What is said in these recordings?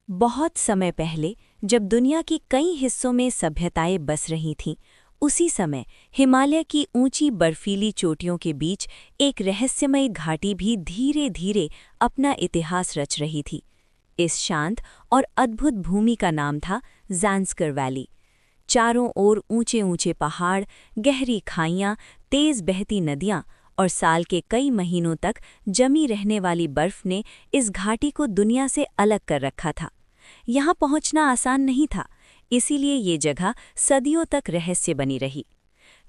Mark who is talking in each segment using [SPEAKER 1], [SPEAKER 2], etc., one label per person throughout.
[SPEAKER 1] बहुत समय पहले जब दुनिया की कई हिस्सों में सभ्यताएं बस रही थीं, उसी समय हिमालय की ऊंची बर्फीली चोटियों के बीच एक रहस्यमयी घाटी भी धीरे धीरे अपना इतिहास रच रही थी। इस शांत और अद्भुत भूमि का नाम था ज़ांस्कर वैली। चारों ओर ऊंचे ऊंचे पहाड़, गहरी खाइयां, तेज बहती नदियां और साल के कई महीनों तक जमी रहने वाली बर्फ ने इस घाटी को दुनिया से अलग कर रखा था। यहाँ पहुंचना आसान नहीं था, इसीलिए ये जगह सदियों तक रहस्य बनी रही।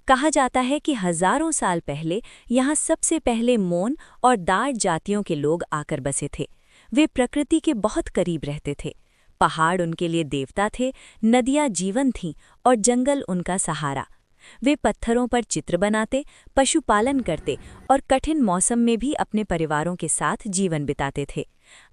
[SPEAKER 1] कहा जाता है कि हजारों साल पहले यहाँ सबसे पहले मोन और दार जातियों के लोग आकर बसे थे। वे प्रकृति के बहुत करीब रहते थे। पहाड़ उनके लिए देवता थे, नदियाँ जीवन थीं और जंगल उनका सहारा। वे पत्थरों पर चित्र बनाते, पशुपालन करते और कठिन मौसम में भी अपने परिवारों के साथ जीवन बिताते थे।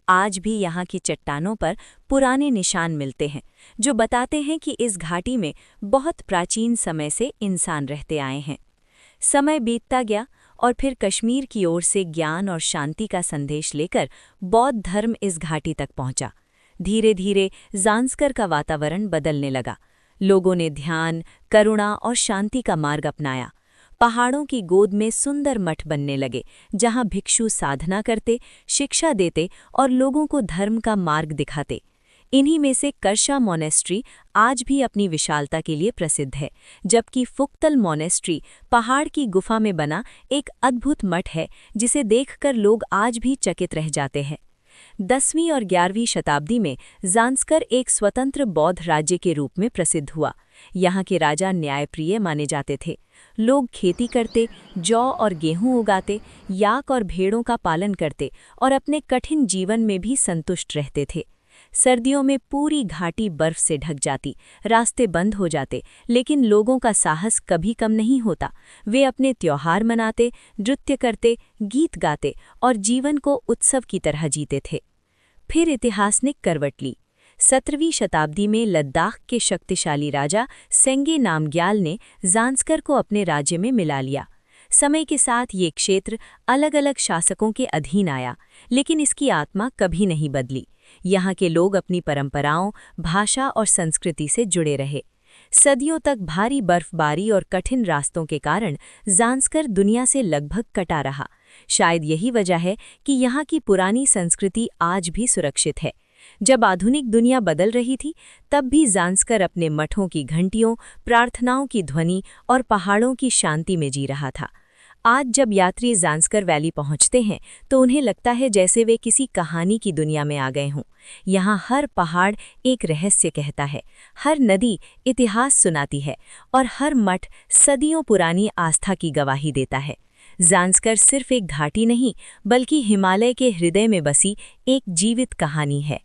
[SPEAKER 1] आज भी यहाँ की चट्टानों पर पुराने निशान मिलते हैं, जो बताते हैं कि इस घाटी में बहुत प्राचीन समय से इंसान रहते आए हैं। समय बीतता गया और फिर कश्मीर की ओर से ज्ञान और शांति का संदेश लेकर बौद्ध धर्म इस घाटी तक पहुंचा। धीरे धीरे ज़ांस्कर का वातावरण बदलने लगा। लोगों ने ध्यान, करुणा और शांति का मार्ग अपनाया। पहाड़ों की गोद में सुंदर मठ बनने लगे, जहां भिक्षु साधना करते, शिक्षा देते और लोगों को धर्म का मार्ग दिखाते। इन्हीं में से कर्षा मॉनेस्ट्री आज भी अपनी विशालता के लिए प्रसिद्ध है, जबकि फुक्तल मॉनेस्ट्री पहाड़ की गुफा में बना एक अद्भुत मठ है, जिसे देखकर लोग आज भी चकित रह जाते हैं। 10वीं और 11वीं शताब्दी में ज़ांस्कर एक स्वतंत्र बौद्ध राज्य के रूप में प्रसिद्ध हुआ। यहाँ के राजा न्यायप्रिय माने जाते थे। लोग खेती करते, जौ और गेहूं उगाते, याक और भेड़ों का पालन करते और अपने कठिन जीवन में भी संतुष्ट रहते थे। सर्दियों में पूरी घाटी बर्फ से ढक जाती, रास्ते बंद हो जाते, लेकिन लोगों का साहस कभी कम नहीं होता। वे अपने त्योहार मनाते, नृत्य करते, गीत गाते और जीवन को उत्सव की तरह जीते थे। फिर इतिहास ने करवट ली। 17वीं शताब्दी में लद्दाख के शक्तिशाली राजा सेंगे नामग्याल ने ज़ांस्कर को अपने राज्य में मिला लिया। समय के साथ ये क्षेत्र अलग अलग शासकों के अधीन आया, लेकिन इसकी आत्मा कभी नहीं बदली। यहाँ के लोग अपनी परंपराओं, भाषा और संस्कृति से जुड़े रहे। सदियों तक भारी बर्फबारी और कठिन रास्तों के कारण ज़ांस्कर दुनिया से लगभग कटा रहा। शायद यही वजह है कि यहाँ की पुरानी संस्कृति आज भी सुरक्षित है। जब आधुनिक दुनिया बदल रही थी, तब भी ज़ांस्कर अपने मठों की घंटियों, प्रार्थनाओं की ध्वनि और पहाड़ों की शांति में जी रहा था। आज जब यात्री ज़ांस्कर वैली पहुंचते हैं तो उन्हें लगता है जैसे वे किसी कहानी की दुनिया में आ गए हों। यहाँ हर पहाड़ एक रहस्य कहता है, हर नदी इतिहास सुनाती है और हर मठ सदियों पुरानी आस्था की गवाही देता है। ज़ांस्कर सिर्फ एक घाटी नहीं, बल्कि हिमालय के हृदय में बसी एक जीवित कहानी है।